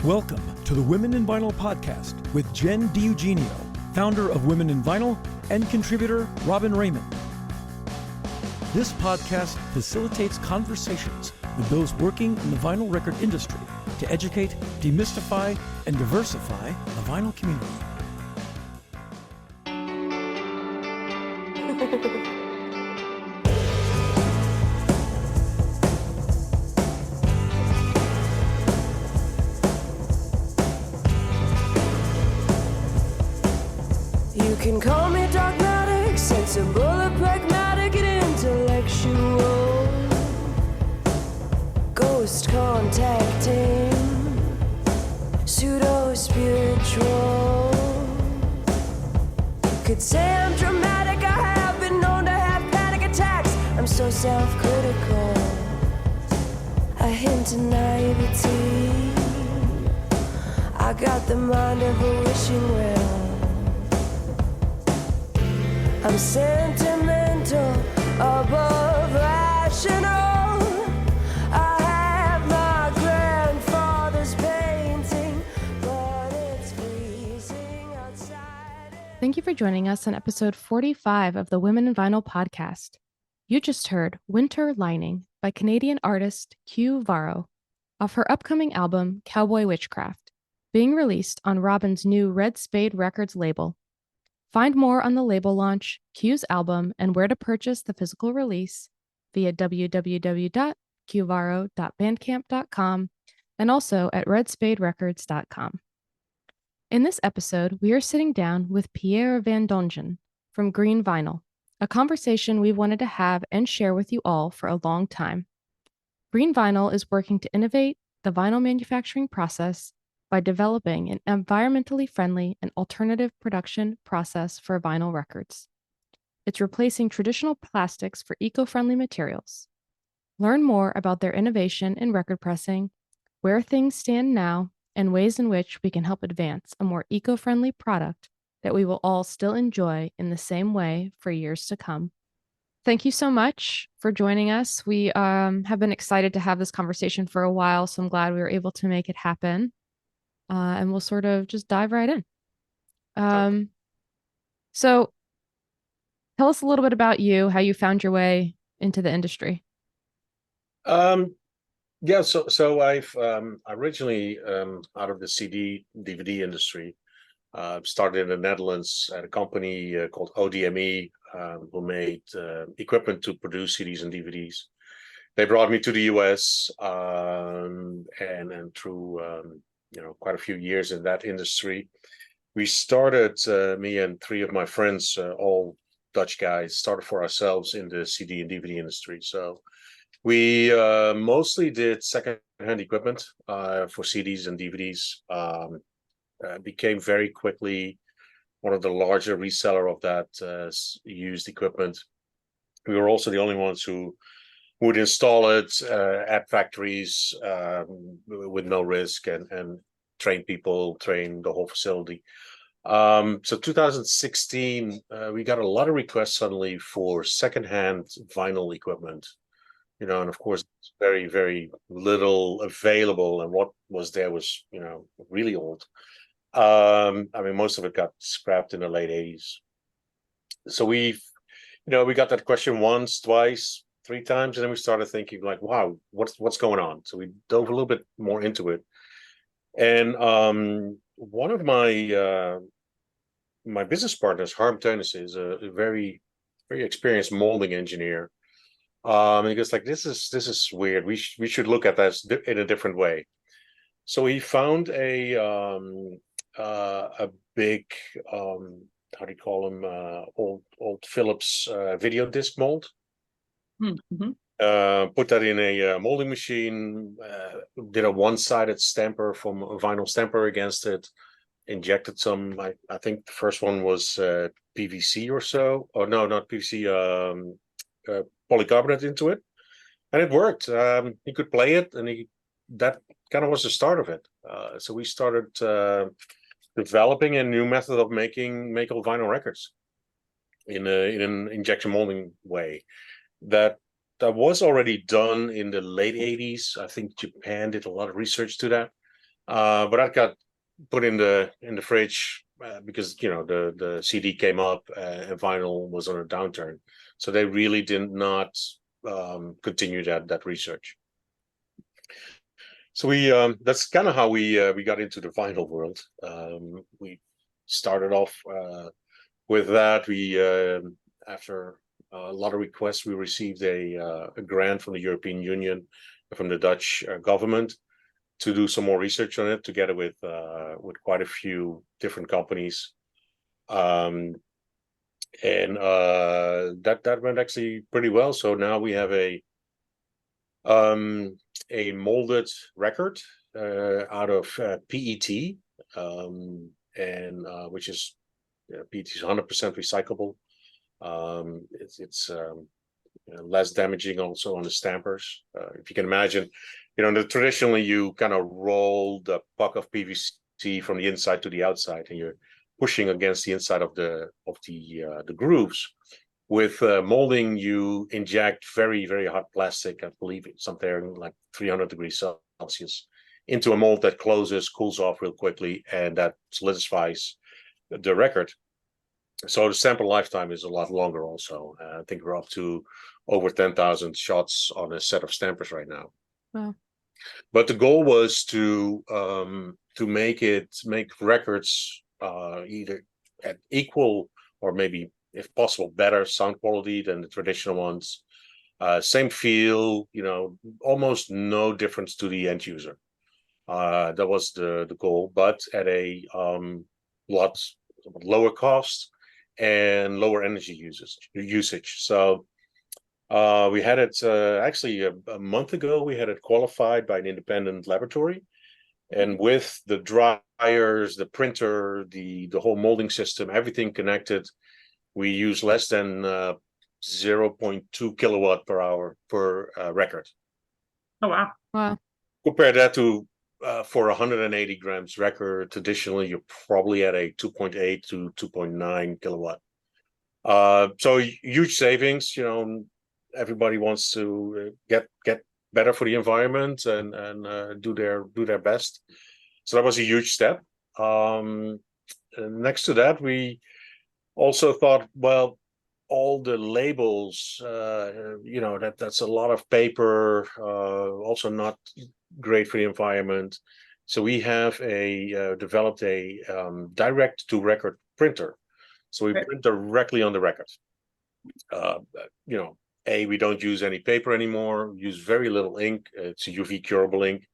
Welcome to the Women in Vinyl podcast with Jen DiEugenio, founder of Women in Vinyl and contributor Robin Raymond. This podcast facilitates conversations with those working in the vinyl record industry to educate, demystify, and diversify the vinyl community. You can call me dogmatic, sensible or pragmatic and intellectual. Ghost contacting, pseudo-spiritual. You could say I'm dramatic, I have been known to have panic attacks. I'm so self-critical, I hint at naivety. I got the mind of a wishing well. I'm sentimental, above rational. I have my grandfather's painting, but it's freezing outside. Thank you for joining us on episode 45 of the Women in Vinyl podcast. You just heard Winter Lining by Canadian artist Q Varro off her upcoming album Cowboy Witchcraft, being released on Robin's new Red Spade Records label. Find more on the label launch, Q's album, and where to purchase the physical release via www.qvarro.bandcamp.com and also at redspaderecords.com. In this episode, we are sitting down with Pierre van Dongen from Green Vinyl, a conversation we've wanted to have and share with you all for a long time. Green Vinyl is working to innovate the vinyl manufacturing process by developing an environmentally friendly and alternative production process for vinyl records. It's replacing traditional plastics for eco-friendly materials. Learn more about their innovation in record pressing, where things stand now, and ways in which we can help advance a more eco-friendly product that we will all still enjoy in the same way for years to come. Thank you so much for joining us. We have been excited to have this conversation for a while, so I'm glad we were able to make it happen. And we'll sort of just dive right in. So tell us a little bit about you, how you found your way into the industry. So I've originally out of the CD, DVD industry, started in the Netherlands at a company called ODME, who made equipment to produce CDs and DVDs. They brought me to the US, and through quite a few years in that industry. We started, me and three of my friends, all Dutch guys, started for ourselves in the CD and DVD industry. So we mostly did second-hand equipment for CDs and DVDs. Became very quickly one of the larger reseller of that used equipment. We were also the only ones who would install it at factories with no risk and train the whole facility. So 2016, we got a lot of requests suddenly for secondhand vinyl equipment, and of course, very, very little available. And what was there was, really old. Most of it got scrapped in the late 80s. So we got that question once, twice, three times, and then we started thinking like, wow, what's going on? So we dove a little bit more into it. And one of my business partners, Harm Teunis, is a very, very experienced molding engineer. And he goes like, this is weird. We should look at this in a different way. So he found a big how do you call them, old Philips video disc mold. Mm-hmm. Put that in a molding machine, did a one-sided stamper from a vinyl stamper against it, injected some, I think the first one was PVC or so, or no, not PVC, polycarbonate into it, and it worked. He could play it, and that kind of was the start of it. So we started developing a new method of making vinyl records in an injection molding way. That was already done in the late 80s. I think Japan did a lot of research to that. But that got put in the fridge because the CD came up and vinyl was on a downturn, so they really did not continue that research. So we that's kind of how we got into the vinyl world. We started off with that. We after a lot of requests, we received a grant from the European Union, from the Dutch government, to do some more research on it, together with quite a few different companies, and that went actually pretty well. So now we have a molded record out of PET, and which is PET is 100% recyclable. It's less damaging also on the stampers. If you can imagine, traditionally you kind of roll the puck of PVC from the inside to the outside, and you're pushing against the inside of the grooves. With molding, you inject very, very hot plastic, I believe it's something like 300 degrees Celsius, into a mold that closes, cools off real quickly, and that solidifies the record. So the sample lifetime is a lot longer also. I think we're up to over 10,000 shots on a set of stampers right now. Wow. But the goal was to make records either at equal or maybe, if possible, better sound quality than the traditional ones. Same feel, almost no difference to the end user. That was the goal, but at a lot lower cost and lower energy usage. So we had it actually a month ago. We had it qualified by an independent laboratory, and with the dryers, the printer, the whole molding system, everything connected, we use less than 0.2 kilowatt per hour per record. Oh, wow. Wow. Compare that to for 180 grams record, traditionally you're probably at a 2.8 to 2.9 kilowatt. So huge savings. Everybody wants to get better for the environment and do their best. So that was a huge step. Next to that, we also thought, well, all the labels, that's a lot of paper, also not great for the environment. So we have developed a direct to record printer. So we print directly on the record. We don't use any paper anymore. We use very little ink. It's a UV curable ink.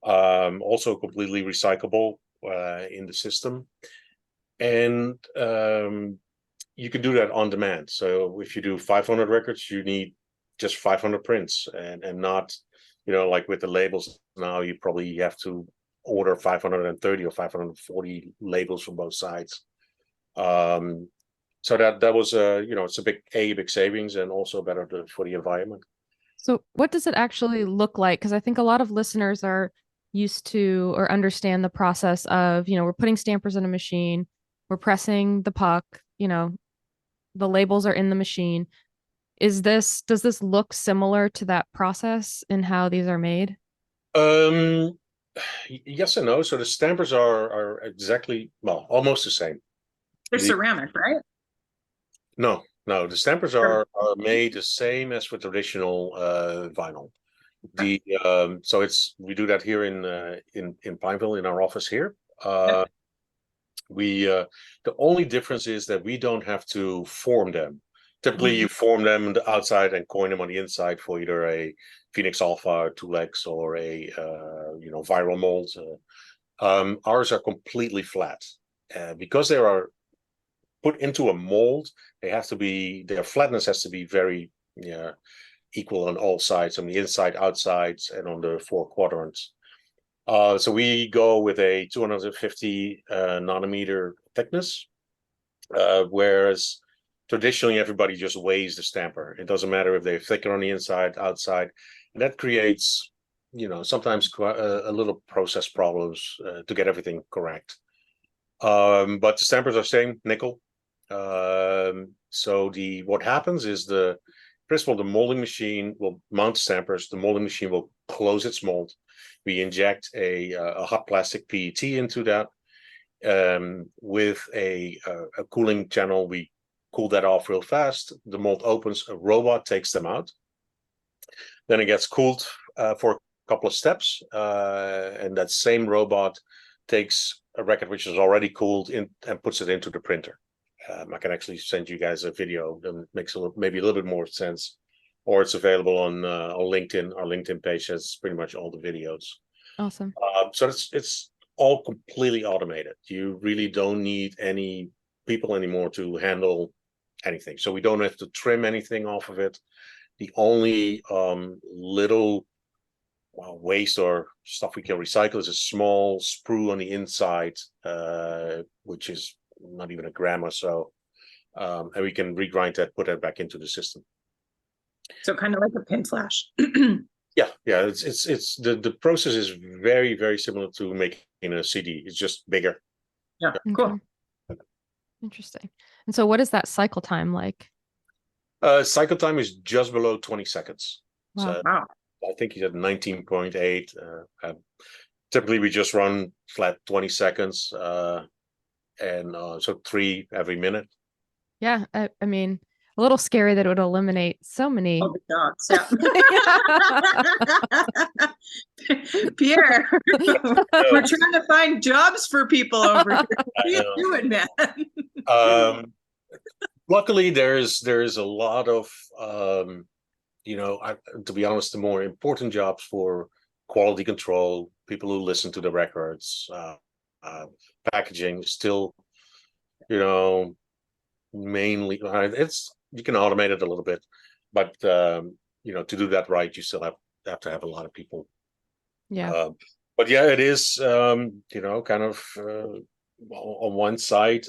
Also completely recyclable in the system. And you can do that on demand. So if you do 500 records, you need just 500 prints, and not, like with the labels now, you probably have to order 530 or 540 labels from both sides. So that was it's a big savings, and also better for the environment. So what does it actually look like? Because I think a lot of listeners are used to or understand the process of, we're putting stampers in a machine, we're pressing the puck, the labels are in the machine. Does this look similar to that process in how these are made? Yes and no. So the stampers are exactly, well, almost the same. They're ceramic, right? No, the stampers are made the same as for traditional vinyl. So we do that here in Pineville, in our office here. The only difference is that we don't have to form them. Typically, you form them on the outside and coin them on the inside for either a Phoenix Alpha, 2Lex, or a viral mold. Ours are completely flat because they are put into a mold. Their flatness has to be very equal on all sides, on the inside, outsides, and on the four quadrants. So we go with a 250 nanometer thickness, whereas traditionally everybody just weighs the stamper. It doesn't matter if they're thicker on the inside, outside, and that creates, sometimes a little process problems to get everything correct. But the stampers are same nickel. So what happens is First of all, the molding machine will mount stampers. The molding machine will close its mold. We inject a hot plastic PET into that with a cooling channel. We cool that off real fast. The mold opens. A robot takes them out. Then it gets cooled for a couple of steps, and that same robot takes a record which is already cooled in and puts it into the printer. I can actually send you guys a video that makes maybe a little bit more sense, or it's available on LinkedIn. Our LinkedIn page has pretty much all the videos. Awesome. So it's all completely automated. You really don't need any people anymore to handle anything. So we don't have to trim anything off of it. The only little waste or stuff we can recycle is a small sprue on the inside, which is not even a gram or so, and we can regrind that, put that back into the system. So kind of like a pin flash. Yeah. It's the process is very, very similar to making a CD. It's just bigger. Yeah, cool. Okay. Interesting. And so what is that cycle time like? Cycle time is just below 20 seconds. Wow. So Wow. I think he's at 19.8. Typically, we just run flat 20 seconds, and so 3 every minute. Yeah, I mean, a little scary that it would eliminate so many. Oh, the dogs. Yeah. Pierre, we're trying to find jobs for people over here. What are you doing, man? Luckily, there's a lot of to be honest, the more important jobs for quality control, people who listen to the records, packaging, still, mainly you can automate it a little bit, but to do that right, you still have to have a lot of people. Yeah. But yeah, it is kind of on one side.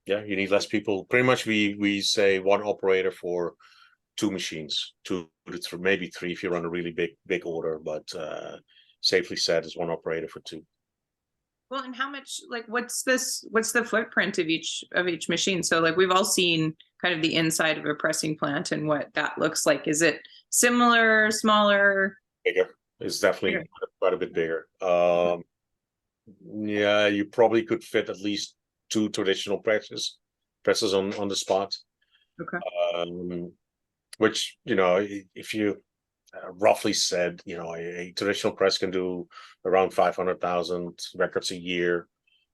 Yeah, you need less people. Pretty much, we say one operator for 2 machines, 2 to maybe 3 if you run a really big order, but safely said is 1 operator for 2. Well, and how much, like, what's the footprint of each machine? So like we've all seen kind of the inside of a pressing plant and what that looks like. Is it similar, smaller? Bigger. It's definitely quite a bit bigger. Yeah, you probably could fit at least 2 traditional presses on the spot. Okay. Which, if you roughly said, a traditional press can do around 500,000 records a year.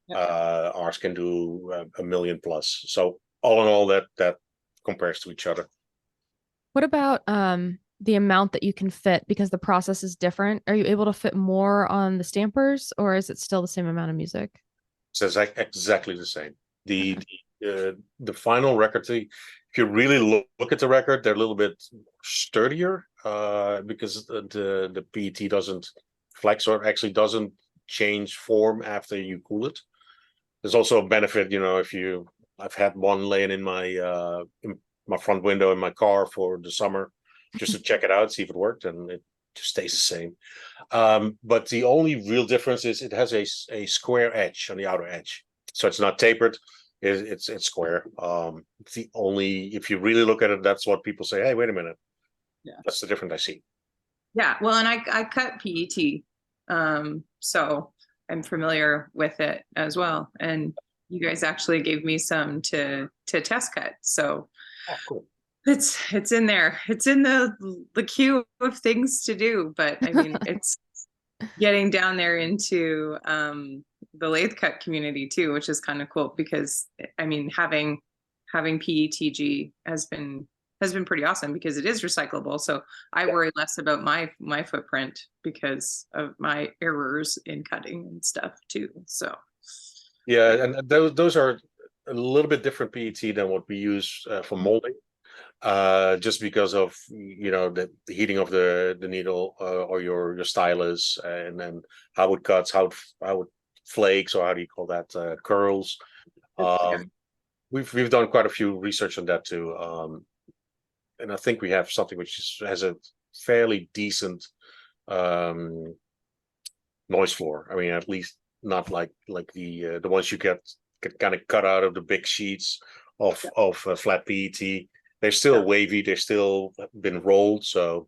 Yeah. Ours can do 1 million plus. So all in all, that compares to each other. What about the amount that you can fit, because the process is different? Are you able to fit more on the stampers, or is it still the same amount of music? So it's exactly the same. The final record, if you really look at the record, they're a little bit sturdier because the PET doesn't flex, or actually doesn't change form after you cool it. There's also a benefit, I've had one laying in my front window in my car for the summer just to check it out, see if it worked, and it just stays the same. But the only real difference is it has a square edge on the outer edge, so it's not tapered. It's square. It's the only, if you really look at it, that's what people say. Hey, wait a minute. Yeah, that's the difference I see. Yeah, well, and I cut PET, so I'm familiar with it as well. And you guys actually gave me some to test cut. So cool. It's in there. It's in the queue of things to do. But I mean, it's getting down there into the lathe cut community too, which is kind of cool, because I mean, having PETG has been pretty awesome because it is recyclable. So I worry less about my footprint because of my errors in cutting and stuff too. So yeah, and those are a little bit different PET than what we use for molding. Just because of the heating of the needle or your stylus, and then how it cuts, how it flakes, or how do you call that, curls. We've done quite a few research on that too, and I think we have something which has a fairly decent noise floor. I mean, at least not like the ones you get kind of cut out of the big sheets of flat PET. They're still wavy. They're still been rolled. So,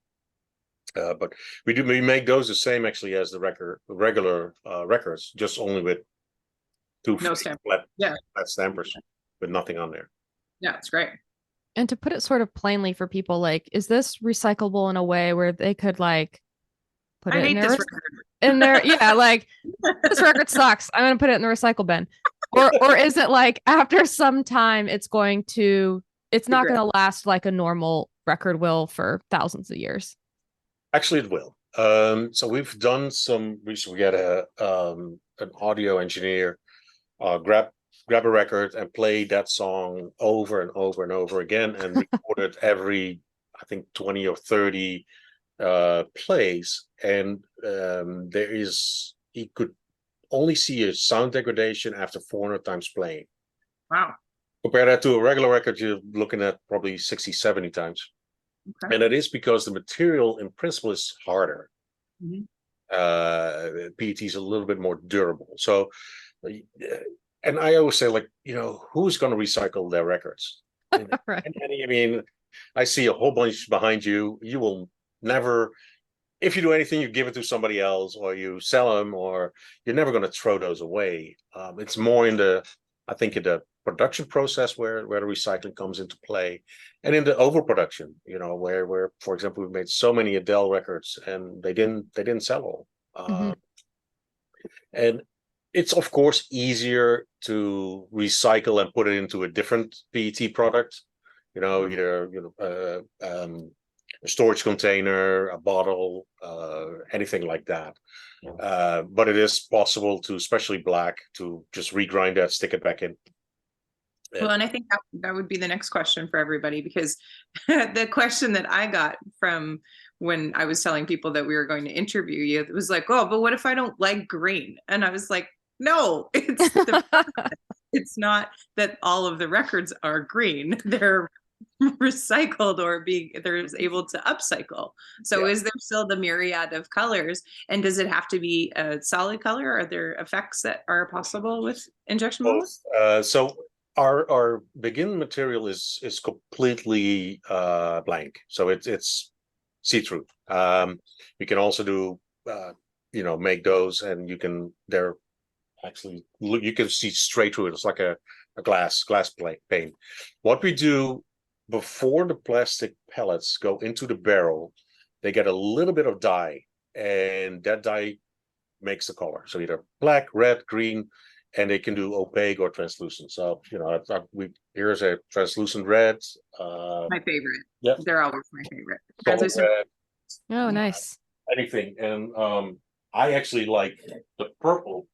but we make those the same actually as the regular records, just only with two No stamp. flat Yeah. stampers with nothing on there. Yeah, it's great. And to put it sort of plainly for people, like, is this recyclable in a way where they could like put I it in hate their this record. in their yeah, like this record sucks. I'm gonna put it in the recycle bin. Or is it like after some time it's not Great. gonna last like a normal record will for thousands of years? Actually, it will. So we've done some research. We had an audio engineer grab a record and play that song over and over and over again, and recorded every, I think, 20 or 30 plays, and he could only see a sound degradation after 400 times playing. Wow. Compare that to a regular record, you're looking at probably 60, 70 times. Okay. And it is because the material in principle is harder. Mhm. PET is a little bit more durable. So, and I always say, like, who's going to recycle their records? Right. And I mean, I see a whole bunch behind you. You will never, if you do anything, you give it to somebody else, or you sell them, or you're never going to throw those away. It's more in the production process where the recycling comes into play, and in the overproduction, where for example, we've made so many Adele records and they didn't sell all. Mhm. And it's of course easier to recycle and put it into a different PET product, either a storage container, a bottle, anything like that. But it is possible to, especially black, to just regrind that, stick it back in. Well, and I think that would be the next question for everybody, because the question that I got from when I was telling people that we were going to interview you, it was like, oh, but what if I don't like green? And I was like, no, it's not that all of the records are green. They're recycled or they're able to upcycle. So is there still the myriad of colors, and does it have to be a solid color? Are there effects that are possible with injection molding? So our begin material is completely blank, so it's see-through. We can also do make those, and you can see straight through it. It's like a glass pane. What we do before the plastic pellets go into the barrel, they get a little bit of dye, and that dye makes the color. So either black, red, green, and they can do opaque or translucent. So here's a translucent red. My favorite. Yeah, they're always my favorite. Translucent red, Oh, nice. anything. And I actually like the purple.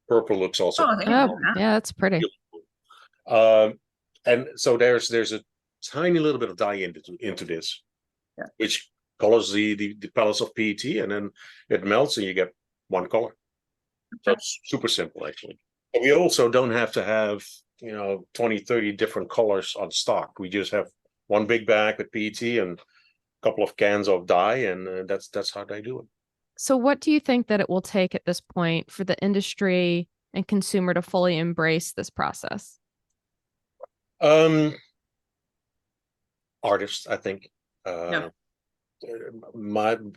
Purple looks also. Oh, Oh, yeah, that's pretty. And so there's a tiny little bit of dye into this, which colors the pellets of PET, and then it melts and you get one color. So it's super simple, actually. And we also don't have to have 20, 30 different colors on stock. We just have one big bag with PET and a couple of cans of dye, and that's how they do it. So what do you think that it will take at this point for the industry and consumer to fully embrace this process? Artists, I think.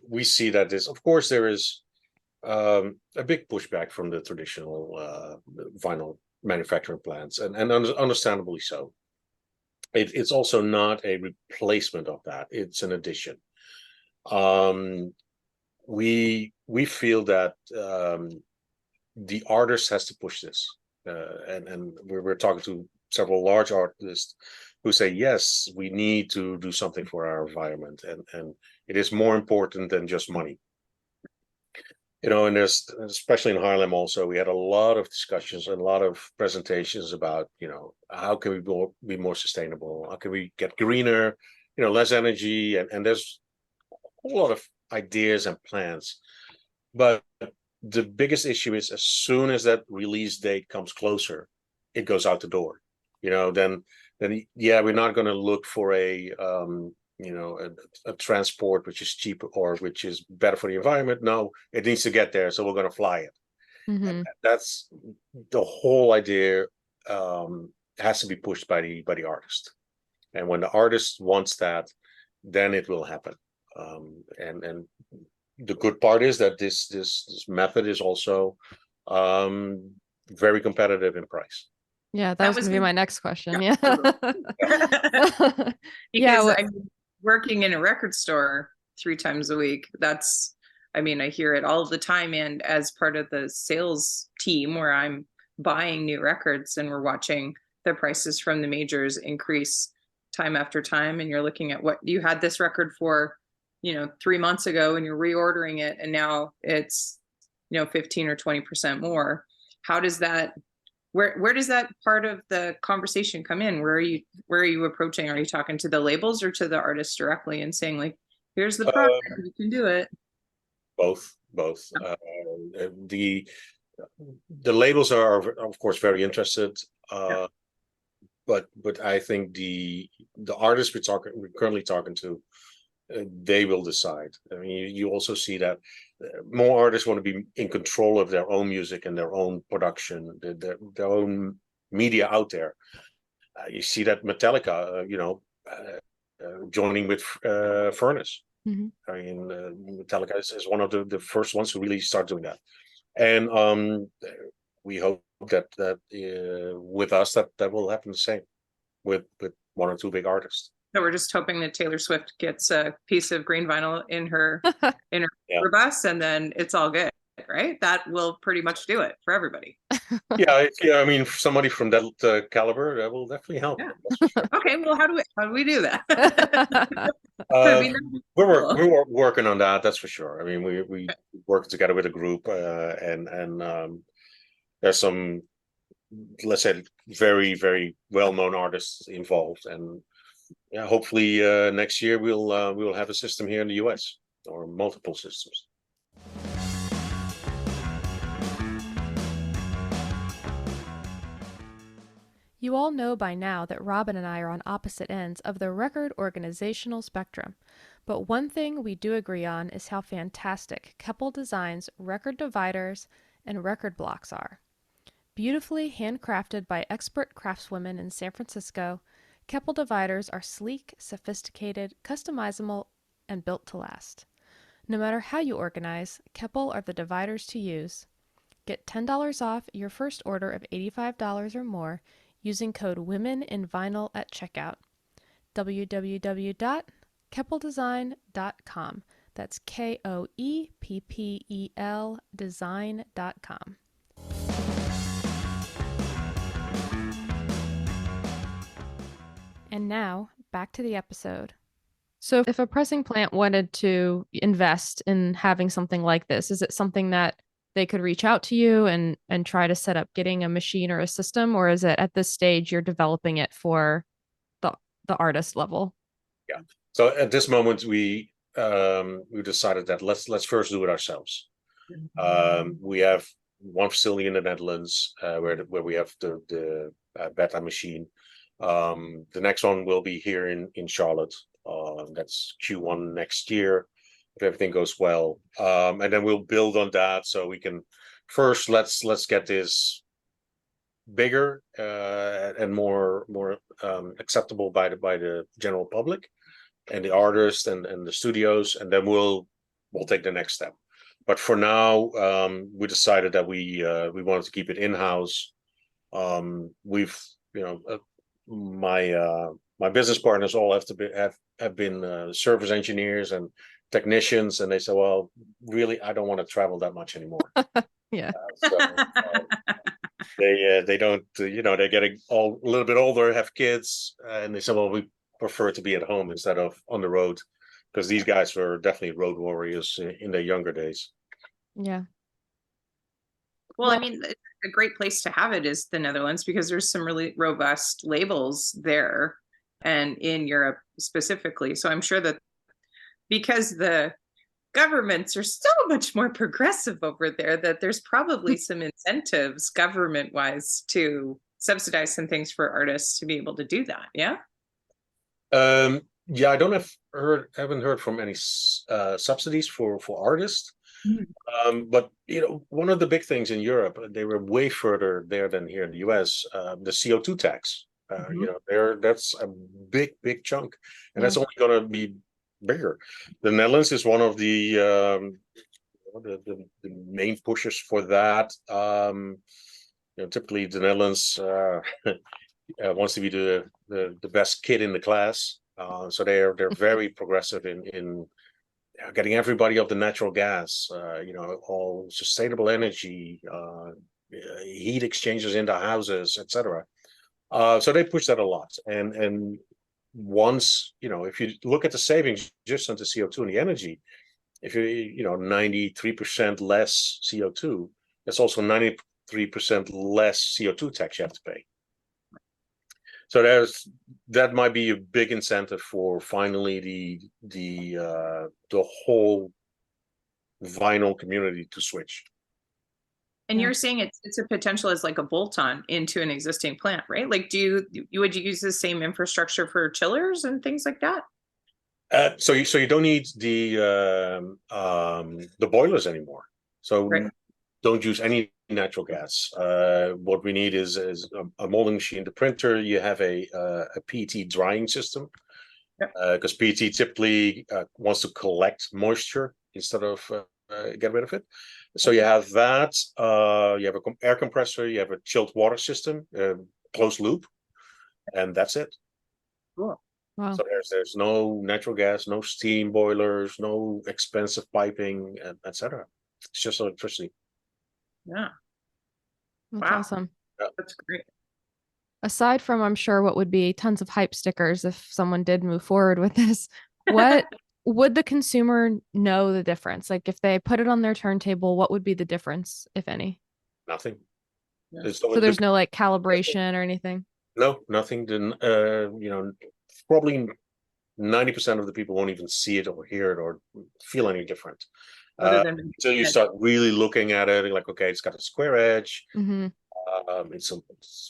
We see that of course there is a big pushback from the traditional vinyl manufacturing plants, and understandably so. It's also not a replacement of that; it's an addition. We feel that the artist has to push this, and we're talking to several large artists who say, yes, we need to do something for our environment, and it is more important than just money. And there's, especially in Haarlem also, we had a lot of discussions and a lot of presentations about, how can we be more sustainable? How can we get greener, less energy? And there's a whole lot of ideas and plans. But the biggest issue is, as soon as that release date comes closer, it goes out the door. Then we're not going to look for a transport which is cheaper or which is better for the environment. No, it needs to get there, so we're going to fly it. Mm-hmm. That's the whole idea. Has to be pushed by the artist. And when the artist wants that, then it will happen. And the good part is that this method is also very competitive in price. Yeah, that That was was going to be gonna- my next question. Yeah. Yeah. Because well- I'm working in a record store 3 times a week. I hear it all the time. And as part of the sales team where I'm buying new records and we're watching the prices from the majors increase time after time. And you're looking at what you had this record for, 3 months ago, and you're reordering it. And now it's, 15 or 20% more. How does that, where does that part of the conversation come in? Where are you approaching? Are you talking to the labels or to the artists directly and saying, like, here's the product, you can do it? Both. The labels are of course very interested, but I think the artists we're currently talking to, they will decide. I mean, you also see that more artists want to be in control of their own music and their own production, their own media out there. You see that Metallica, joining with Furnace. Mhm. I mean, Metallica is one of the first ones who really start doing that, and we hope that with us that will happen the same with one or two big artists. So we're just hoping that Taylor Swift gets a piece of green vinyl in her Yeah. bus, and then it's all good, right? That will pretty much do it for everybody. Yeah. I mean, somebody from that caliber, that will definitely help. Yeah. That's for sure. Okay, well, how do we do that? We're working on that. That's for sure. I mean, we work together with a group, and there's some, let's say, very, very well-known artists involved, and yeah, hopefully next year we will have a system here in the US, or multiple systems. You all know by now that Robin and I are on opposite ends of the record organizational spectrum, but one thing we do agree on is how fantastic Keppel Design's record dividers and record blocks are. Beautifully handcrafted by expert craftswomen in San Francisco, Keppel dividers are sleek, sophisticated, customizable, and built to last. No matter how you organize, Keppel are the dividers to use. Get $10 off your first order of $85 or more using code WOMENINVINYL at checkout. www.keppeldesign.com. That's KOEPPEL design.com. And now, back to the episode. So if a pressing plant wanted to invest in having something like this, is it something that they could reach out to you and try to set up getting a machine or a system, or is it at this stage you're developing it for the artist level? Yeah. So at this moment we decided that let's first do it ourselves. We have one facility in the Netherlands where we have the beta machine. The next one will be here in Charlotte. That's Q1 next year, if everything goes well. And then we'll build on that, so we can first let's get this bigger and more acceptable by the general public and the artists and the studios, and then we'll take the next step. But for now, we decided that we wanted to keep it in-house. We've my business partners all have been service engineers and technicians, and they said, well, really, I don't want to travel that much anymore. Yeah. They don't, they're getting a little bit older, have kids, and they said, well, we prefer to be at home instead of on the road, because these guys were definitely road warriors in their younger days. Yeah. Well, I mean, a great place to have it is the Netherlands, because there's some really robust labels there and in Europe specifically. So I'm sure that because the governments are so much more progressive over there, that there's probably some incentives government wise to subsidize some things for artists to be able to do that. Yeah. Yeah, I haven't heard from any subsidies for artists. But one of the big things in Europe, they were way further there than here in the US, the CO2 tax. That's a big chunk, and that's only going to be bigger. The Netherlands is one of the main pushers for that. Typically the Netherlands wants to be the best kid in the class, so they're very progressive in getting everybody off the natural gas, all sustainable energy, heat exchangers into houses, etc. So they push that a lot, and once if you look at the savings just on the CO2 and the energy, if 93% less CO2, that's also 93% less CO2 tax you have to pay. So that might be a big incentive for finally the whole vinyl community to switch. And you're saying it's a potential as like a bolt-on into an existing plant, right? Like, would you use the same infrastructure for chillers and things like that? So you don't need the boilers anymore. So don't use any natural gas. What we need is a molding machine. The printer, you have a PET drying system, because PET typically wants to collect moisture instead of get rid of it. So you have that. You have an air compressor. You have a chilled water system, closed loop, and that's it. Cool. Wow. So there's no natural gas, no steam boilers, no expensive piping, etc. It's just electricity. Yeah. That's awesome. That's great. Aside from, I'm sure, what would be tons of hype stickers if someone did move forward with this, what would the consumer know the difference? Like if they put it on their turntable, what would be the difference, if any? Nothing. Yeah. So there's no like calibration or anything? No, nothing. Then probably 90% of the people won't even see it or hear it or feel any different. Until you start really looking at it, like, okay, it's got a square edge. Mm-hmm. It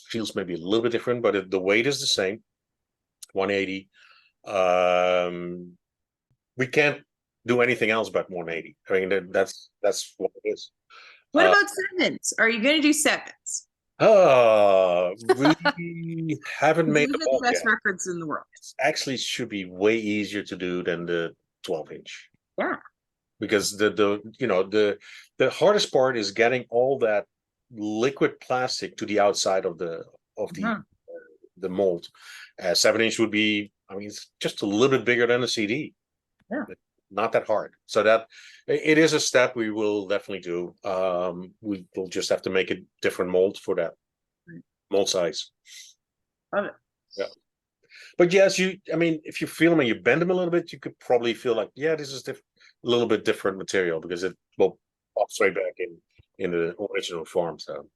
feels maybe a little bit different, but the weight is the same, 180. We can't do anything else but 180. I mean, that's what it is. What about sevens? Are you going to do sevens? We haven't made the best records in the world. Actually, should be way easier to do than the 12-inch. Yeah. Because the hardest part is getting all that liquid plastic to the outside of the mold. 7-inch would be, I mean, it's just a little bit bigger than a CD. Yeah. Not that hard. So that it is a step we will definitely do. We will just have to make a different mold for that mold size. Love it. Yeah. But yes, if you feel them and you bend them a little bit, you could probably feel like, yeah, this is a little bit different material, because it will pop straight back in the original form. So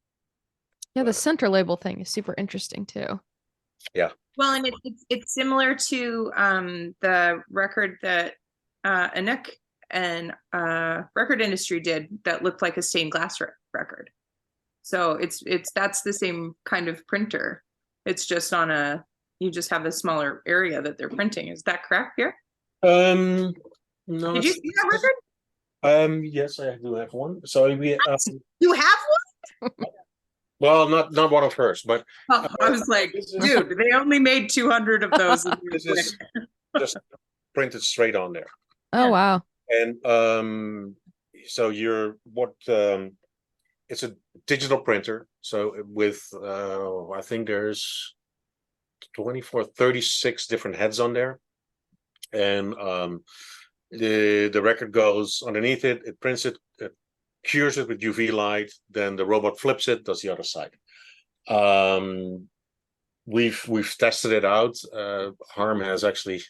yeah, the center label thing is super interesting too. Yeah. Well, and it's similar to the record that Anik and record industry did that looked like a stained glass record. So that's the same kind of printer. It's just you just have a smaller area that they're printing. Is that correct, Pierre? No. Did you see that record? Yes, I do have one. So You have one? Well, not one of hers, but I was like, dude, they only made 200 of those. This is just printed straight on there. Oh, wow. And so it's a digital printer. So with I think there's 36 different heads on there, and the record goes underneath it. It prints it, cures it with UV light. Then the robot flips it, does the other side. We've tested it out. Harm has actually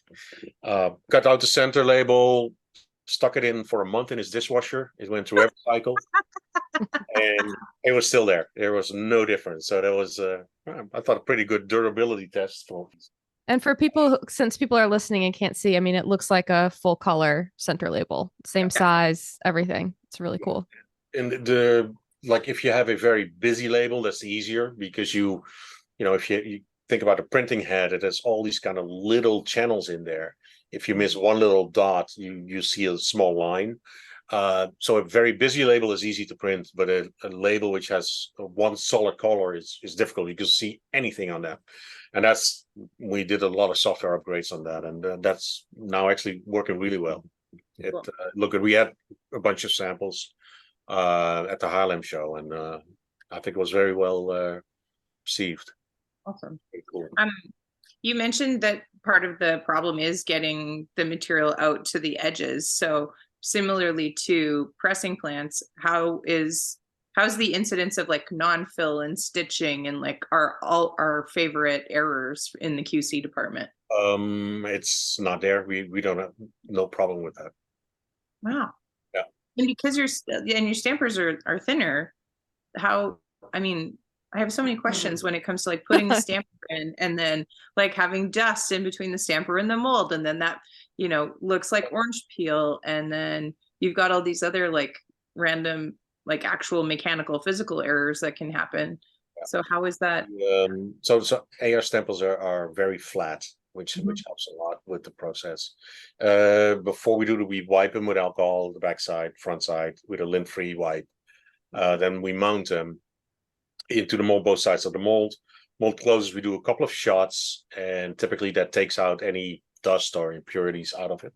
cut out the center label, stuck it in for a month in his dishwasher. It went through every cycle, and it was still there. There was no difference. So that was, I thought, a pretty good durability test. And for people, since people are listening and can't see, I mean, it looks like a full color center label, same size, everything. It's really cool. And if you have a very busy label, that's easier, because if you think about a printing head, it has all these kind of little channels in there. If you miss one little dot, you see a small line. So a very busy label is easy to print, but a label which has one solid color is difficult. You can see anything on that, and we did a lot of software upgrades on that, and that's now actually working really well. Cool. Look, we had a bunch of samples at the Haarlem show, and I think it was very well received. Awesome. Very cool. You mentioned that part of the problem is getting the material out to the edges. So similarly to pressing plants, how's the incidence of like non-fill and stitching and like all our favorite errors in the QC department? It's not there. We don't have no problem with that. Wow. Yeah. And because your stampers are thinner, I have so many questions when it comes to like putting the stamper in and then like having dust in between the stamper and the mold, and then that looks like orange peel, and then you've got all these other like random like actual mechanical physical errors that can happen. Yeah. So how is that? So AR stemples are very flat, which helps a lot with the process. Before we do that, we wipe them with alcohol, the backside, front side, with a lint-free wipe. Then we mount them into the mold, both sides of the mold. Mold closes, we do a couple of shots, and typically that takes out any dust or impurities out of it.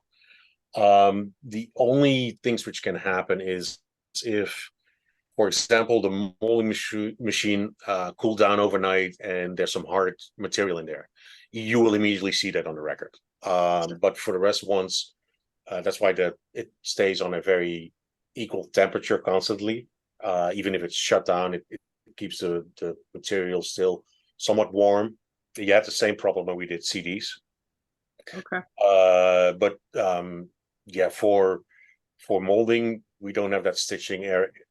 The only things which can happen is if, for example, the molding machine cooled down overnight and there's some hard material in there, you will immediately see that on the record. But for the rest, that's why it stays on a very equal temperature constantly. Even if it's shut down, it keeps the material still somewhat warm. You have the same problem when we did CDs. Okay. But yeah, for molding, we don't have that stitching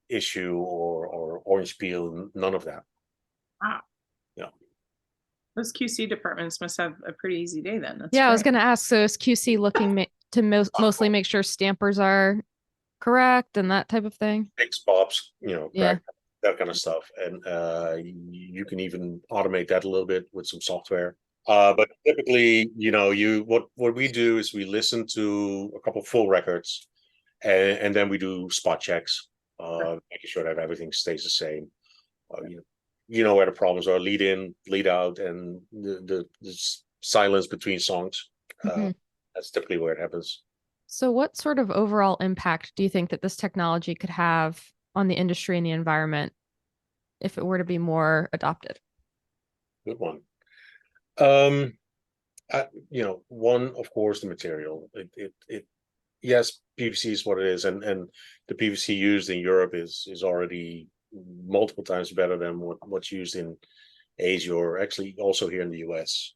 issue or orange peel, none of that. Wow. Yeah. Those QC departments must have a pretty easy day then. That's yeah, great. I was going to ask, so is QC looking to mostly make sure stampers are correct and that type of thing? Fix pops, Yeah. that kind of stuff. And you can even automate that a little bit with some software. But typically, what we do is we listen to a couple full records, and then we do spot checks, making sure that everything stays the same. Where the problems are: lead in, lead out, and the silence between songs. That's typically where it happens. So what sort of overall impact do you think that this technology could have on the industry and the environment if it were to be more adopted? Good one. One, of course, the material. Yes, PVC is what it is, and the PVC used in Europe is already multiple times better than what's used in Asia, or actually also here in the US.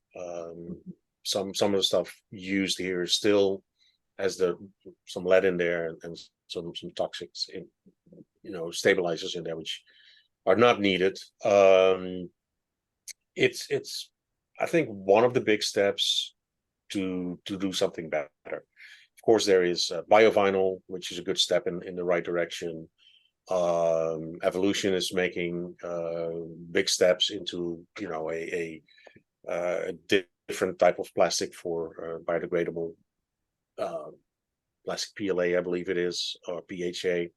Some of the stuff used here still has some lead in there and some toxics in, stabilizers in there, which are not needed. It's I think one of the big steps to do something better. Of course, there is biovinyl, which is a good step in the right direction. Evolution is making big steps into a different type of plastic for biodegradable plastic PLA, I believe it is, or PHA,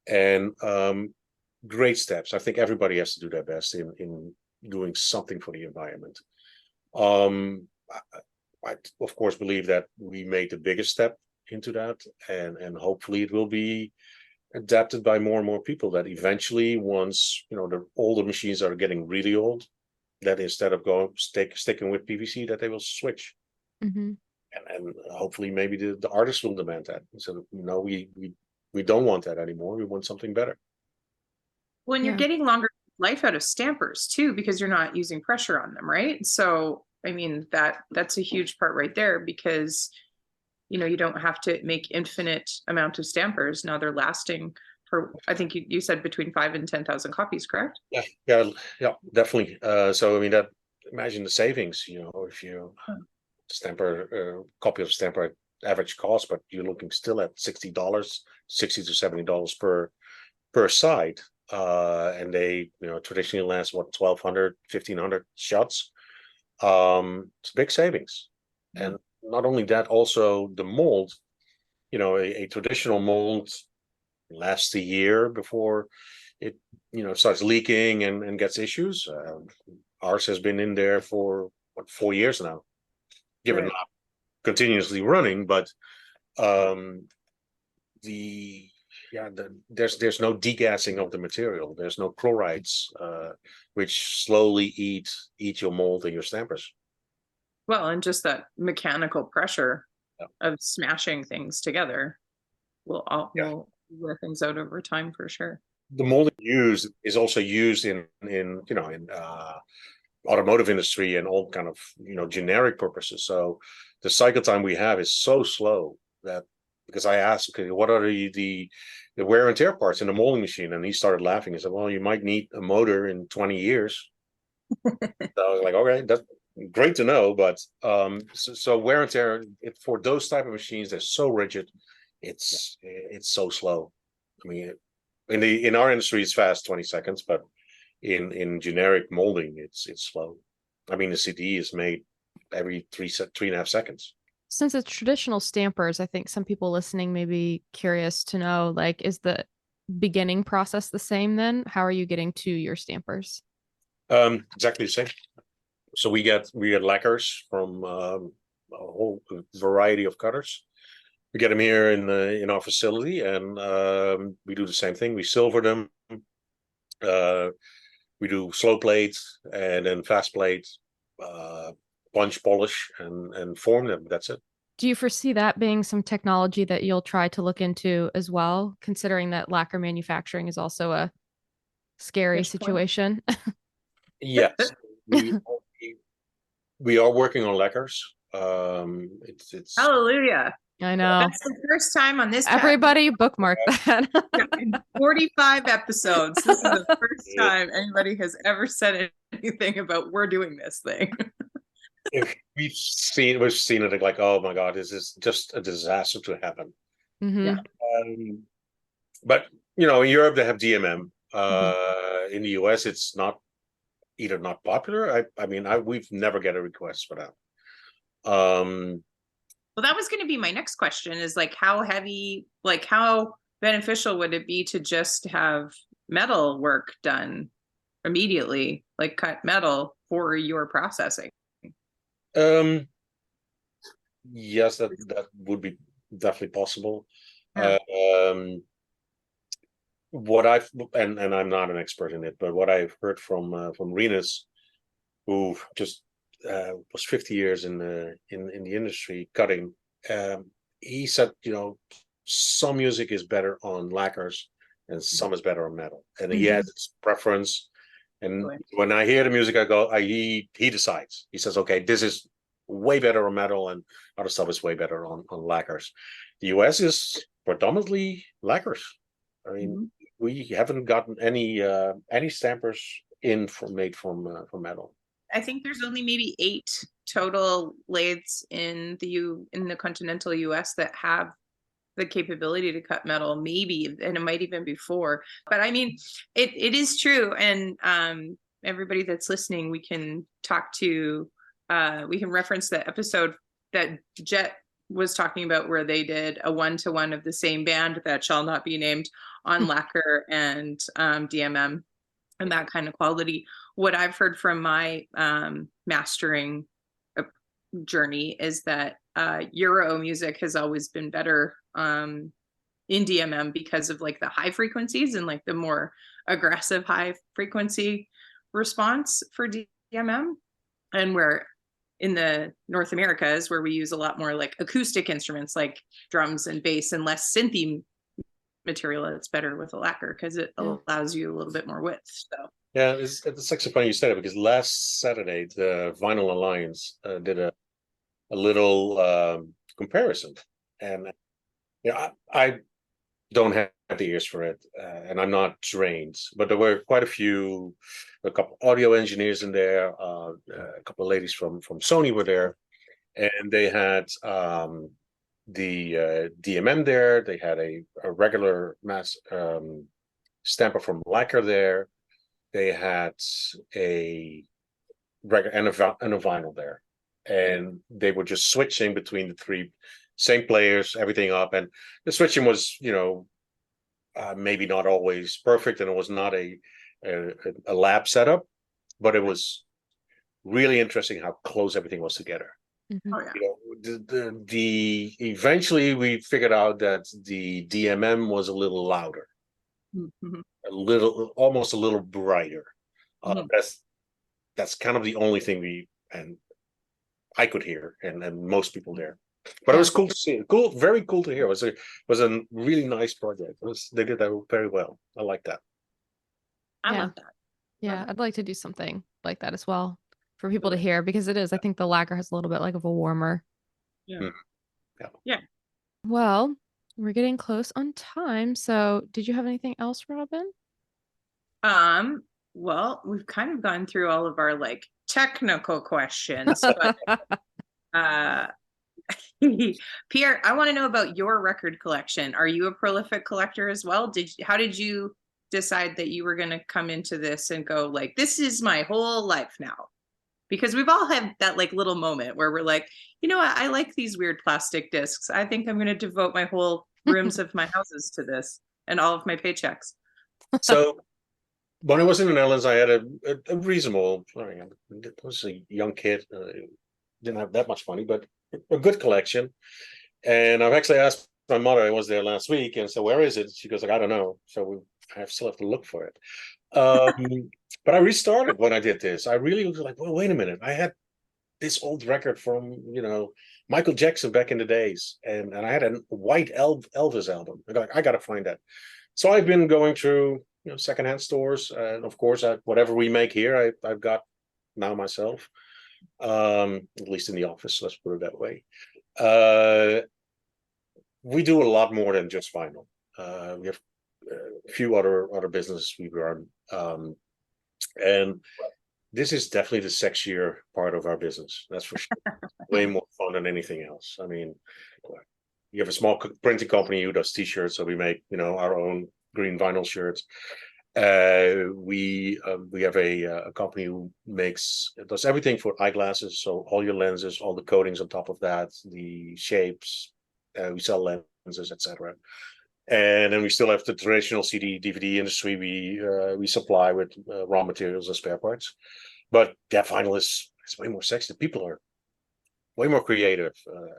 and great steps. I think everybody has to do their best in doing something for the environment. I of course believe that we made the biggest step into that, and hopefully it will be adapted by more and more people, that eventually, once the older machines are getting really old, that instead of sticking with PVC, that they will switch. And hopefully maybe the artists will demand that. So we don't want that anymore. We want something better. When you're getting longer life out of stampers too, because you're not using pressure on them, right? So I mean that's a huge part right there, because you don't have to make infinite amount of stampers. Now they're lasting for, I think you said between 5,000 and 10,000 copies, correct? Yeah, definitely. So I mean, imagine the savings. If you stamper copy of stamper at average cost, but you're looking still at $60, $60 to $70 per side, and they traditionally last 1,200, 1,500 shots. It's big savings. And not only that, also the mold. A traditional mold lasts a year before it, starts leaking and gets issues. Ours has been in there for 4 years now, given Right. not continuously running, but um, there's no degassing of the material. There's no chlorides, which slowly eat your mold and your stampers. Well, and just that mechanical pressure Yeah. of smashing things together Yeah. will wear things out over time for sure. The molding used is also used in automotive industry and all kind of generic purposes. So the cycle time we have is so slow that, because I asked, okay, what are the wear and tear parts in the molding machine, and he started laughing. He said, well, you might need a motor in 20 years. So I was like, okay, that's great to know, but so wear and tear for those type of machines, they're so rigid, it's so slow. I mean, in our industry it's fast, 20 seconds, but in generic molding it's slow. I mean, the CD is made every 3.5 seconds. Since it's traditional stampers, I think some people listening may be curious to know, like, is the beginning process the same then? How are you getting to your stampers? Exactly the same. So we get lacquers from a whole variety of cutters. We get them here in our facility, and we do the same thing. We silver them. We do slow plates and then fast plates, punch, polish, and form them. That's it. Do you foresee that being some technology that you'll try to look into as well, considering that lacquer manufacturing is also a scary Which point? situation? Yes, we are working on lacquers. It's Hallelujah. I know. That's the first time on this Everybody bookmark that. in 45 episodes. This is the first time anybody has ever said anything about we're doing this thing. we've seen it like, oh my god, this is just a disaster to happen. Mhm. Yeah. But in Europe they have DMM. In the US it's not popular. We've never get a request for that. Well, that was going to be my next question, is like, how beneficial would it be to just have metal work done immediately, like cut metal for your processing? Yes, that would be definitely possible. Yeah. What I've and I'm not an expert in it, but what I've heard from Renus, who just was 50 years in the industry cutting, he said, some music is better on lacquers and some is better on metal, and he has his preference. And when I hear the music, I go, he decides. He says, okay, this is way better on metal, and other stuff is way better on lacquers. The US is predominantly lacquers. I mean, we haven't gotten any stampers made from metal. I think there's only maybe 8 total lathes in the continental US that have the capability to cut metal, maybe, and it might even be 4. But I mean, it is true. And everybody that's listening, we can reference the episode that Jet was talking about, where they did a 1-to-1 of the same band that shall not be named on lacquer and DMM and that kind of quality. What I've heard from my mastering journey is that Euro music has always been better in DMM because of like the high frequencies and like the more aggressive high frequency response for DMM, and where in the North Americas, where we use a lot more like acoustic instruments like drums and bass and less synthy material, it's better with a lacquer because it allows you a little bit more width. So yeah, it's actually funny you said it, because last Saturday the Vinyl Alliance did a little comparison, and I don't have the ears for it, and I'm not trained, but there were quite a couple audio engineers in there, a couple of ladies from Sony were there, and they had the DMM there. They had a regular mass stamper from lacquer there. They had a regular and a vinyl there, and they were just switching between the 3 same players, everything up, and the switching was maybe not always perfect, and it was not a lab setup, but it was really interesting how close everything was together. Mhm. Oh yeah. You know, the eventually we figured out that the DMM was a little louder, Mhm. almost a little brighter. Mhm. That's kind of the only thing and I could hear, and most people there. But it Yeah. was cool to see. Cool, very cool to hear. It was a really nice project. They did that very well. I like that. I Yeah. love that. Yeah, Love I'd like to do something like that as well for people to hear because it is. I think the lager has a little bit like of a warmer. Yeah. Mm. Yeah. Yeah. Well, we're getting close on time. So, did you have anything else, Robin? Well, we've kind of gone through all of our like technical questions, but uh Pierre, I want to know about your record collection. Are you a prolific collector as well? How did you decide that you were going to come into this and go like, this is my whole life now? Because we've all had that like little moment where we're like, you know what, I like these weird plastic discs. I think I'm going to devote my whole rooms of my houses to this and all of my paychecks. So when I was in the Netherlands, I had a reasonable. I was a young kid. Didn't have that much money, but a good collection. And I've actually asked my mother. I was there last week, and so where is it? She goes like, I don't know. So I still have to look for it. But I restarted when I did this. I really was like, well, wait a minute. I had this old record from Michael Jackson back in the days, and I had a white Elvis album. I got to find that. So I've been going through secondhand stores, and of course, whatever we make here, I've got now myself. At least in the office, let's put it that way. We do a lot more than just vinyl. We have a few other businesses we run, and this is definitely the sexier part of our business. That's for sure. Way more fun than anything else. I mean, you have a small printing company who does T-shirts, so we make our own green vinyl shirts. We have a company who does everything for eyeglasses, so all your lenses, all the coatings on top of that, the shapes. We sell lenses, etc. And then we still have the traditional CD DVD industry. We supply with raw materials and spare parts. But that vinyl is way more sexy. People are way more creative.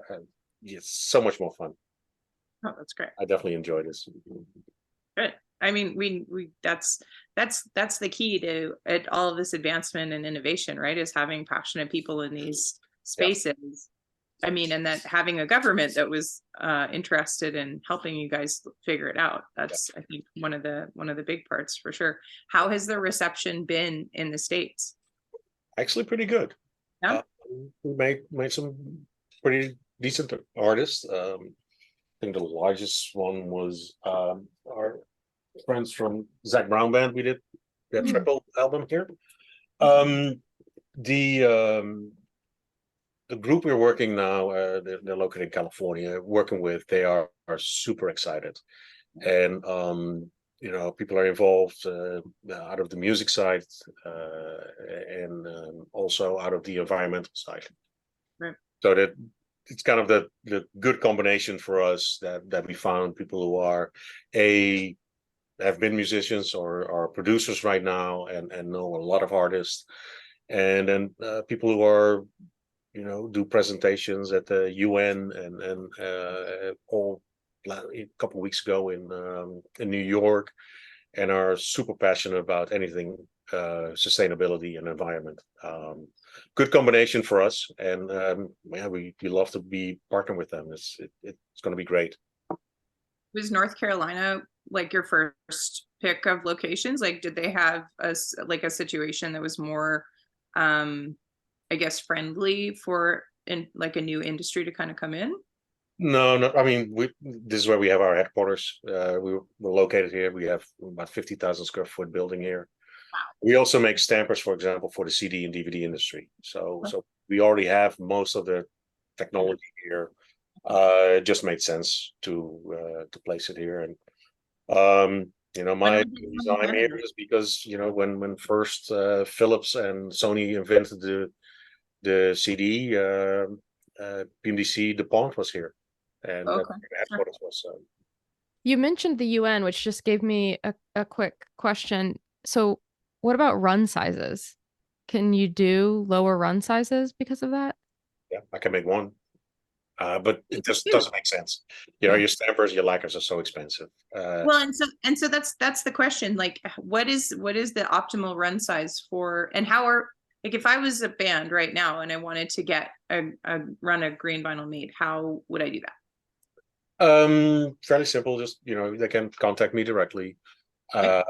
And it's so much more fun. Oh, that's great. I definitely enjoy this. Good. I mean, we that's the key to all of this advancement and innovation, right? Is having passionate people in these spaces. Yeah. I mean, and that having a government that was interested in helping you guys figure it out. That's I think one of the big parts for sure. How has the reception been in the States? Actually, pretty good. Yeah. We made some pretty decent artists. I think the largest one was our friends from Zach Brown Band. We did their triple album here. The group we're working now, they're located in California, working with, they are super excited. And people are involved out of the music side and also out of the environmental side. Right. So that it's kind of the good combination for us that we found people who are have been musicians or are producers right now and know a lot of artists, and then people who are do presentations at the UN and all a couple of weeks ago in New York, and are super passionate about anything sustainability and environment. Good combination for us, and we love to be partnering with them. It's going to be great. Was North Carolina like your first pick of locations? Like, did they have a situation that was more, I guess, friendly for like a new industry to kind of come in? No. I mean, this is where we have our headquarters. We're located here. We have about 50,000 square foot building here. Wow. We also make stampers, for example, for the CD and DVD industry. So we already have most of the technology here. It just made sense to place it here. And my reason I'm here is because when first Philips and Sony invented the CD, PMDC DuPont was here, and that's what it was. You mentioned the UN, which just gave me a quick question. So, what about run sizes? Can you do lower run sizes because of that? Yeah, I can make one. But it just Cute. doesn't make sense. You know, Yeah. your stampers, your lacquers are so expensive. Well, and so that's the question. Like, what is the optimal run size for, and how are, like, if I was a band right now and I wanted to get a run a green vinyl made, how would I do that? Fairly simple. Just, you know, they can contact me directly. Okay.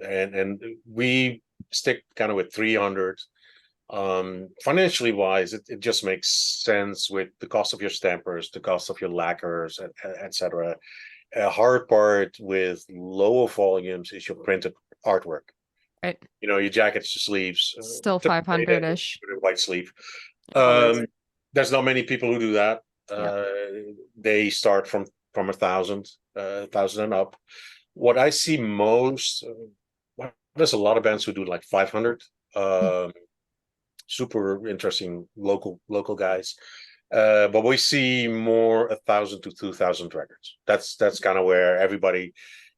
And we stick kind of with 300. Financially wise, it just makes sense with the cost of your stampers, the cost of your lacquers, etc. A hard part with lower volumes is your printed artwork. Right. You know, your jackets, your sleeves, Still typically 500-ish. with a white sleeve. Always. There's not many people who do that. Yeah. They start from 1,000, 1,000 and up. What I see most, well, there's a lot of bands who do like 500. Super interesting local guys. But we see more 1,000 to 2,000 records. That's kind of where everybody,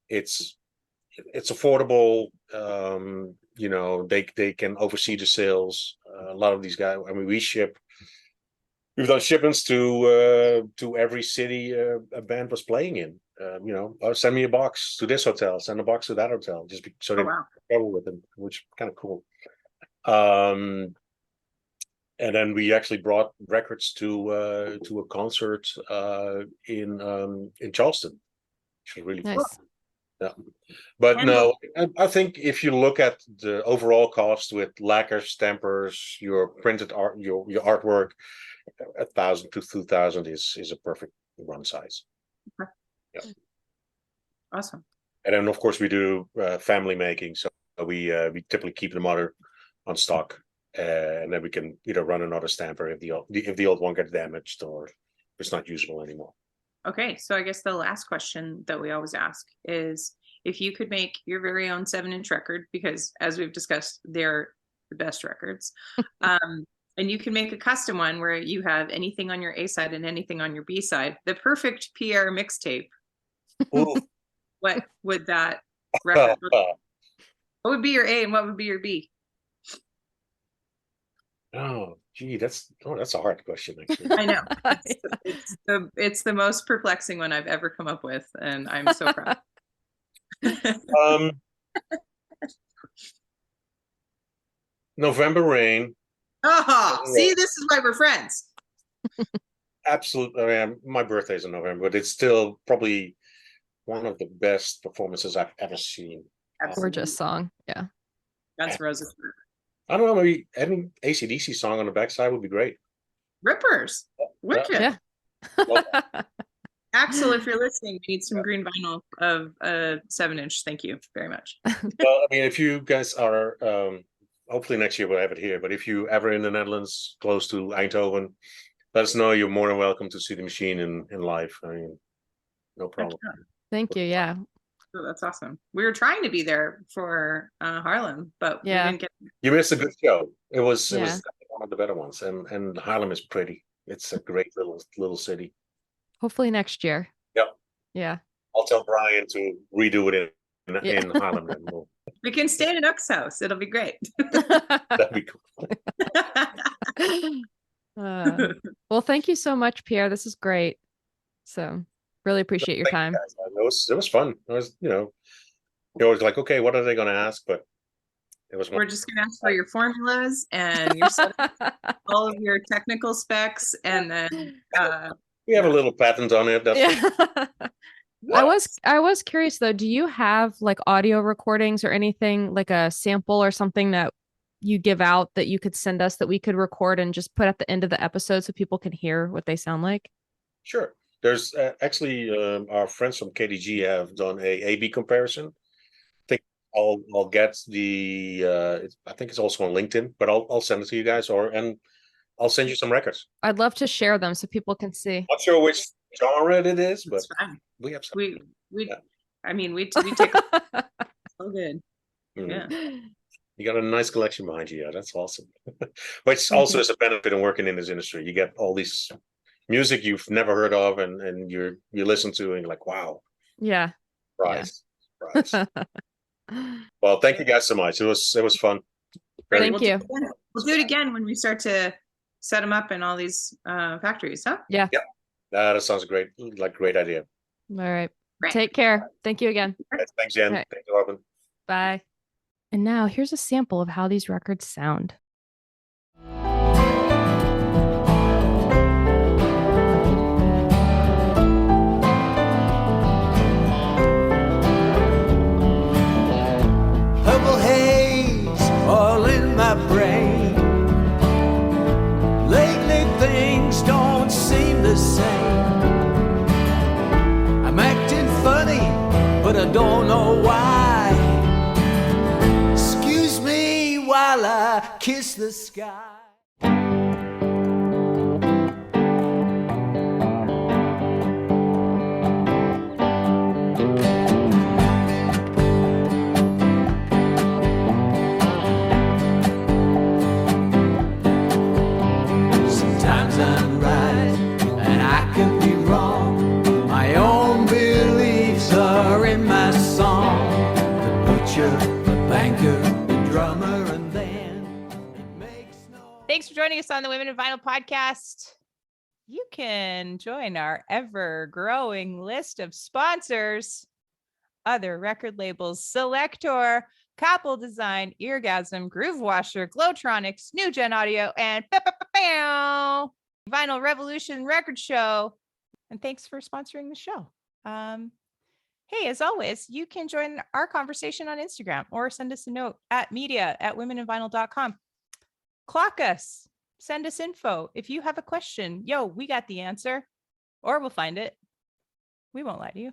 it's affordable. You know, they can oversee the sales. A lot of these guys, I mean, we've done shipments to every city a band was playing in. You know, oh, send me a box to this hotel, send a box to that hotel, so they Wow. travel with them, which is kind of cool. And then we actually brought records to a concert in Charleston, which was really fun. Nice. Yeah. But And no, I think if you look at the overall cost with lacquer, stampers, your printed art, your artwork, 1,000 to 2,000 is a perfect run size. Okay. Yeah. Awesome. And then of course we do family making, so we typically keep the mother on stock, and then we can either run another stamper if the old one gets damaged or it's not usable anymore. Okay, so I guess the last question that we always ask is, if you could make your very own 7-inch record, because as we've discussed, they're the best records, and you can make a custom one where you have anything on your A side and anything on your B side, the perfect Pierre mixtape, what would that record look like? What would be your A and what would be your B? Oh, gee, that's a hard question, actually. I know. It's the most perplexing one I've ever come up with, and I'm so proud. November Rain. Oh, see, this is why we're friends. Absolutely. I mean, my birthday's in November, but it's still probably one of the best performances I've ever seen. Gorgeous song. Yeah. Guns N' Roses. I don't know, maybe any AC/DC song on the backside would be great. Rippers. Wicked. Yeah. Well, Axel, if you're listening, we need some green vinyl of a 7-inch. Thank you very much. well, I mean, if you guys are, hopefully next year we'll have it here, but if you ever in the Netherlands, close to Eindhoven, let us know. You're more than welcome to see the machine in live. I mean, no problem. Thank you. Yeah. Oh, that's awesome. We were trying to be there for Harlem, but Yeah. we didn't get. You missed a good show. It was Yeah. one of the better ones, and Harlem is pretty. It's a great little city. Hopefully next year. Yep. Yeah. I'll tell Brian to redo it in Yeah. Harlem. Then We can stay in Uck's house. It'll be great. that'd be cool. Well, thank you so much, Pierre. This is great. So really appreciate your Thank you time. guys. It was fun. It was, you're always like, okay, what are they going to ask? But it was. We're just gonna ask for your formulas and your all of your technical specs, and then We have a little patent on it. That's Yeah. I was curious though, do you have like audio recordings or anything, like a sample or something that you give out that you could send us that we could record and just put at the end of the episode so people can hear what they sound like? Sure. There's actually our friends from KDG have done a A/B comparison. I think I'll get the I think it's also on LinkedIn, but I'll send it to you guys, and I'll send you some records. I'd love to share them so people can see. Not sure which genre it is, but it's fine. we have some. We Yeah. I mean, we take so good. Mm. Yeah. You got a nice collection behind you. Yeah, that's awesome. Which also is a benefit in working in this industry. You get all these music you've never heard of, and you listen to, and you're like, wow, Yeah. Surprise. Surprise. Well, thank you guys so much. It was fun. Very Thank you. We'll do it again when we start to set them up in all these factories, huh? Yeah. Yeah. That sounds great. Like great idea. All right. Right. Take care. Thank you again. Yes, thanks, Jen. Right. Thanks, Robin. Bye. And now here's a sample of how these records sound. Purple haze all in my brain. Lately things don't seem the same. I'm acting funny, but I don't know why. Excuse me while I kiss the sky. Sometimes I'm right and I can be wrong. My own beliefs are in my song. The butcher, the banker, the drummer, and then it makes no. Thanks for joining us on the Women in Vinyl podcast. You can join our ever-growing list of sponsors. Other record labels: Selector, Couple Design, Eargasm, Groove Washer, Glowtronics, New Gen Audio, and Vinyl Revolution Record Show. And thanks for sponsoring the show. Hey, as always, you can join our conversation on Instagram or send us a note at media@womeninvinyl.com. Clock us. Send us info. If you have a question, we got the answer, or we'll find it. We won't lie to you.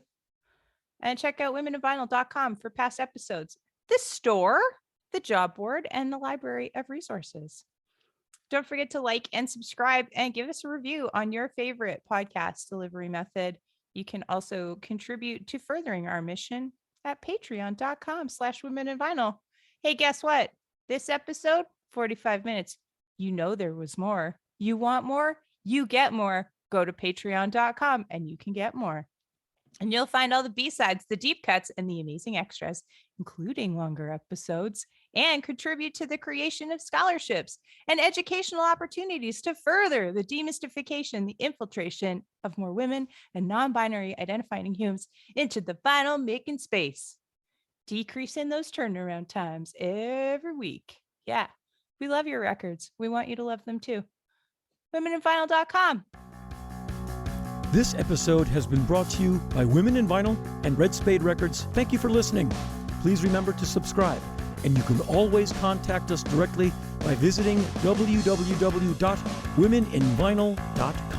And check out womeninvinyl.com for past episodes, the store, the job board, and the library of resources. Don't forget to like and subscribe and give us a review on your favorite podcast delivery method. You can also contribute to furthering our mission at patreon.com/womeninvinyl. Hey, guess what? This episode, 45 minutes. You know there was more. You want more? You get more. Go to patreon.com and you can get more. And you'll find all the B-sides, the deep cuts, and the amazing extras, including longer episodes, and contribute to the creation of scholarships and educational opportunities to further the demystification, the infiltration of more women and non-binary identifying humans into the vinyl making space, decreasing those turnaround times every week. Yeah, we love your records. We want you to love them too. womeninvinyl.com. This episode has been brought to you by Women in Vinyl and Red Spade Records. Thank you for listening. Please remember to subscribe, and you can always contact us directly by visiting www.womeninvinyl.com.